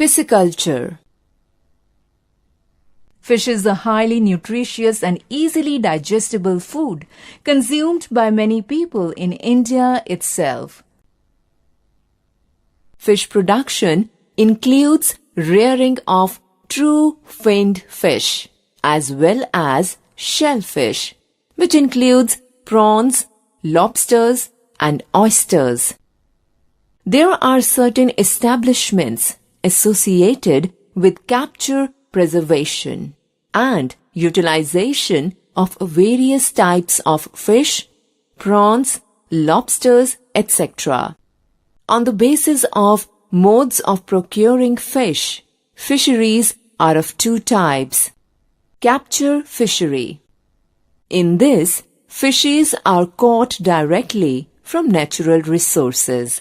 Pisciculture. Fish is a highly nutritious and easily digestible food consumed by many people in India itself. Fish production includes rearing of true finned fish as well as shellfish, which includes prawns, lobsters, and oysters. There are certain establishments associated with capture, preservation, and utilization of various types of fish, prawns, lobsters, etc. On the basis of modes of procuring fish, fisheries are of two types. Capture fishery. In this, fishes are caught directly from natural resources.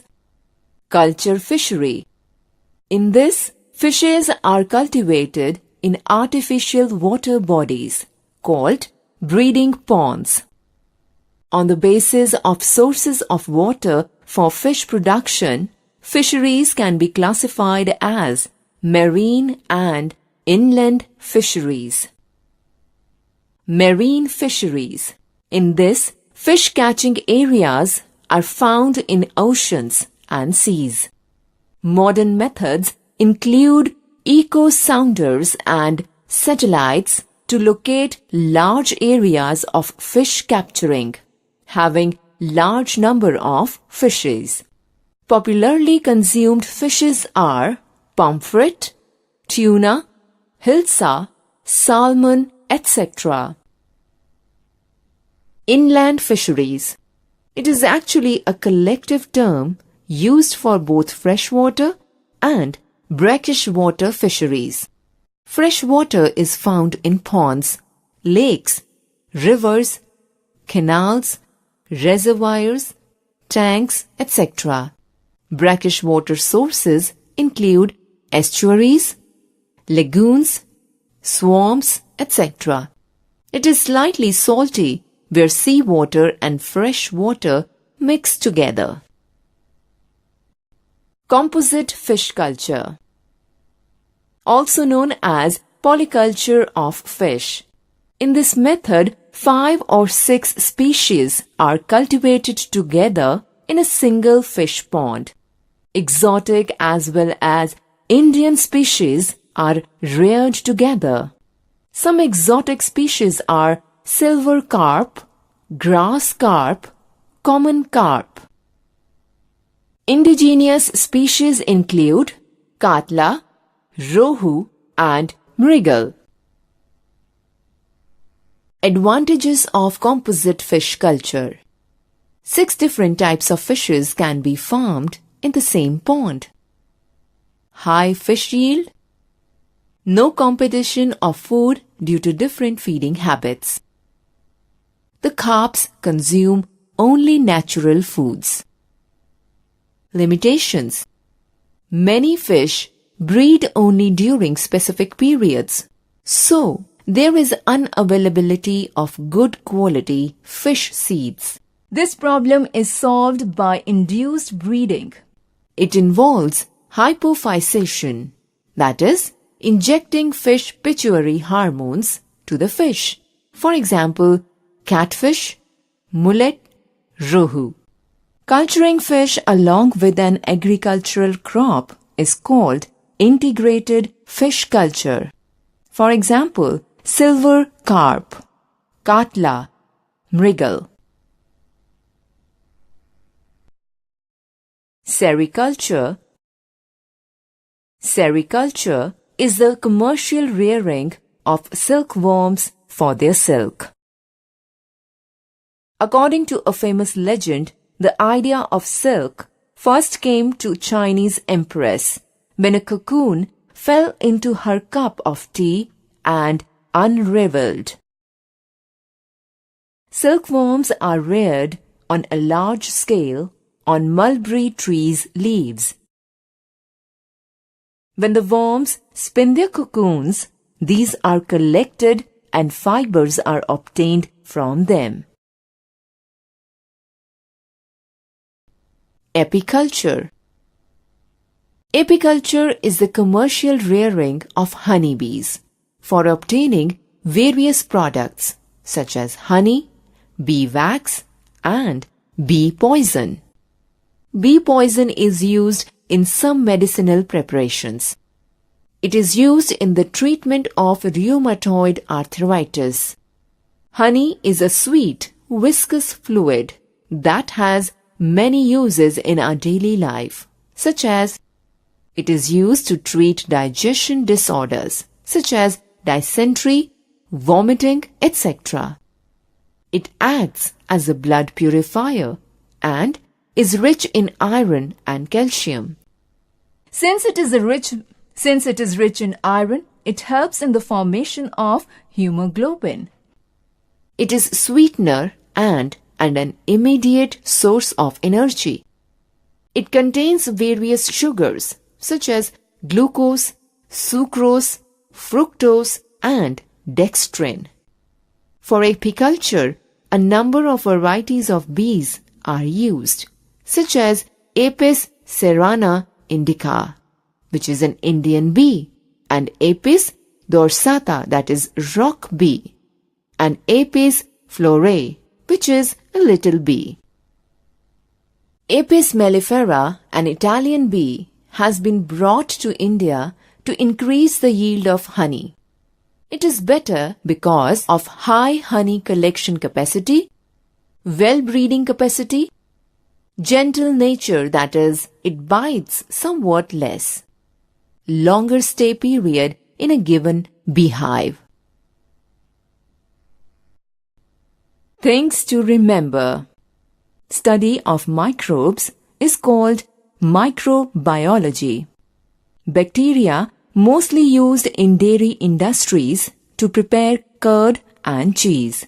Culture fishery. In this, fishes are cultivated in artificial water bodies called breeding ponds. On the basis of sources of water for fish production, fisheries can be classified as marine and inland fisheries. Marine fisheries. In this, fish-catching areas are found in oceans and seas. Modern methods include echo-sounders and satellites to locate large areas of fish capturing, having large number of fishes. Popularly consumed fishes are pomfret, tuna, hilsa, salmon, etc. Inland fisheries. It is actually a collective term used for both freshwater and brackish water fisheries. Fresh water is found in ponds, lakes, rivers, canals, reservoirs, tanks, etc. Brackish water sources include estuaries, lagoons, swamps, etc. It is slightly salty where seawater and fresh water mix together. Composite fish culture, also known as polyculture of fish. In this method, 5 or 6 species are cultivated together in a single fish pond. Exotic as well as Indian species are reared together. Some exotic species are silver carp, grass carp, common carp. Indigenous species include katla, rohu, and mrigal. Advantages of composite fish culture. 6 different types of fishes can be farmed in the same pond. High fish yield. No competition of food due to different feeding habits. The carps consume only natural foods. Limitations. Many fish breed only during specific periods, so there is unavailability of good quality fish seeds. This problem is solved by induced breeding. It involves hypophycation, that is, injecting fish pituitary hormones to the fish. For example, catfish, mullet, rohu. Culturing fish along with an agricultural crop is called integrated fish culture. For example, silver carp, katla, mrigal. Sericulture. Sericulture is the commercial rearing of silkworms for their silk. According to a famous legend, the idea of silk first came to Chinese empress when a cocoon fell into her cup of tea and unraveled. Silkworms are reared on a large scale on mulberry trees' leaves. When the worms spin their cocoons, these are collected and fibers are obtained from them. Apiculture. Apiculture is the commercial rearing of honeybees for obtaining various products such as honey, bee wax, and bee poison. Bee poison is used in some medicinal preparations. It is used in the treatment of rheumatoid arthritis. Honey is a sweet, viscous fluid that has many uses in our daily life, such as it is used to treat digestion disorders such as dysentery, vomiting, etc. It acts as a blood purifier and is rich in iron and calcium. Since it is rich in iron, it helps in the formation of hemoglobin. It is sweetener and an immediate source of energy. It contains various sugars such as glucose, sucrose, fructose, and dextrin. For apiculture, a number of varieties of bees are used, such as Apis cerana indica, which is an Indian bee, and Apis dorsata, that is rock bee, and Apis florae, which is a little bee. Apis mellifera, an Italian bee, has been brought to India to increase the yield of honey. It is better because of high honey collection capacity, well-breeding capacity, gentle nature, that is, it bites somewhat less, longer stay period in a given beehive. Things to remember. Study of microbes is called microbiology. Bacteria mostly used in dairy industries to prepare curd and cheese.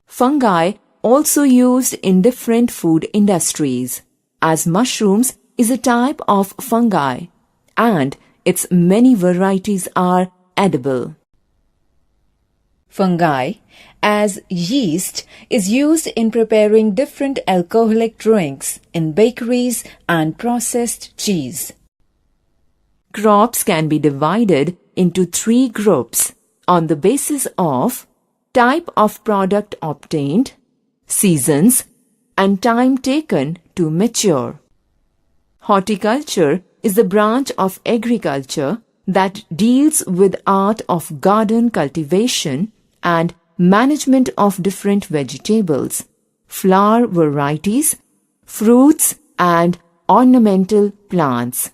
Fungi also used in different food industries, as mushrooms is a type of fungi and its many varieties are edible. Fungi, as yeast, is used in preparing different alcoholic drinks in bakeries and processed cheese. Crops can be divided into 3 groups on the basis of type of product obtained, seasons, and time taken to mature. Horticulture is the branch of agriculture that deals with art of garden cultivation and management of different vegetables, flower varieties, fruits, and ornamental plants.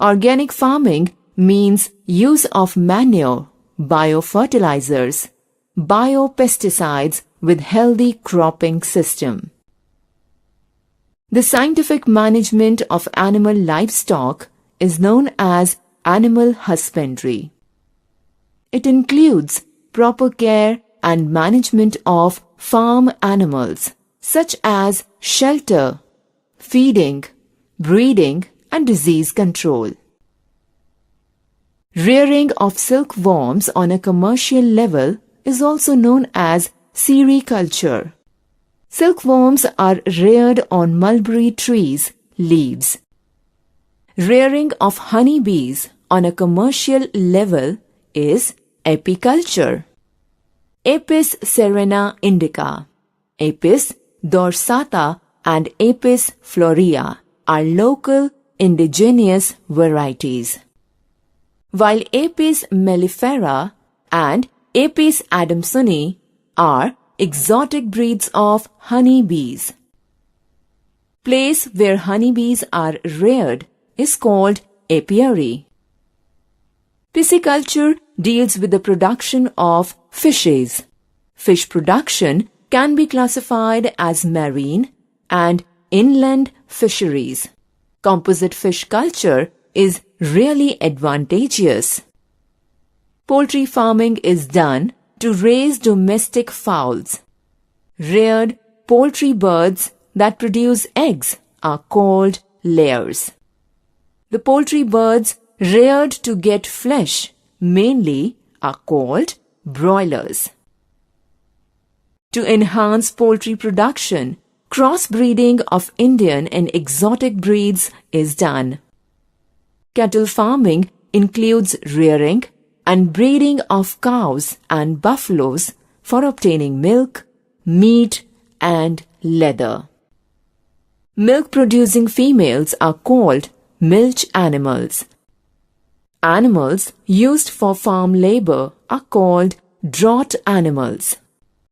Organic farming means use of manure, biofertilizers, biopesticides with healthy cropping system. The scientific management of animal livestock is known as animal husbandry. It includes proper care and management of farm animals such as shelter, feeding, breeding, and disease control. Rearing of silkworms on a commercial level is also known as sericulture. Silkworms are reared on mulberry trees' leaves. Rearing of honeybees on a commercial level is apiculture. Apis cerana indica, Apis dorsata, and Apis florea are local indigenous varieties, while Apis mellifera and Apis adamsoni are exotic breeds of honeybees. Place where honeybees are reared is called apiary. Pisciculture deals with the production of fishes. Fish production can be classified as marine and inland fisheries. Composite fish culture is really advantageous. Poultry farming is done to raise domestic fowls. Reared poultry birds that produce eggs are called layers. The poultry birds reared to get flesh mainly are called broilers. To enhance poultry production, crossbreeding of Indian and exotic breeds is done. Cattle farming includes rearing and breeding of cows and buffaloes for obtaining milk, meat, and leather. Milk-producing females are called milch animals. Animals used for farm labor are called draught animals.